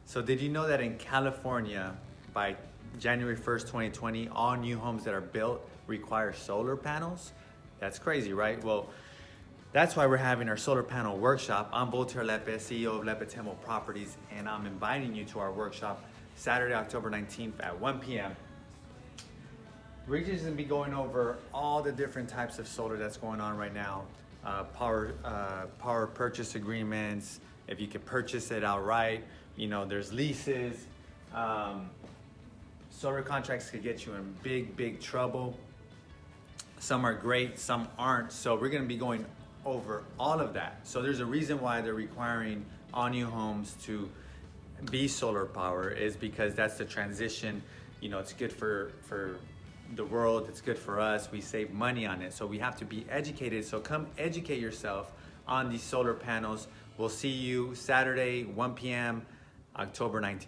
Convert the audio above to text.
So did you know that in California, by January 1st, 2020, all new homes that are built require solar panels? That's crazy, right? Well, that's why we're having our solar panel workshop. I'm Voltaire Lepe, CEO of Lepe Temple Properties, and I'm inviting you to our workshop Saturday, October 19th at 1 p.m. We're just gonna be going over all the different types of solar that's going on right now. Power purchase agreements, if you could purchase it outright, you know, there's leases. Solar contracts could get you in big trouble. Some are great, some aren't. So we're gonna be going over all of that. So there's a reason why they're requiring all new homes to be solar power, is because that's the transition. You know, it's good for the world, it's good for us, we save money on it. So we have to be educated. So come educate yourself on these solar panels. We'll see you Saturday, 1 p.m., October 19th.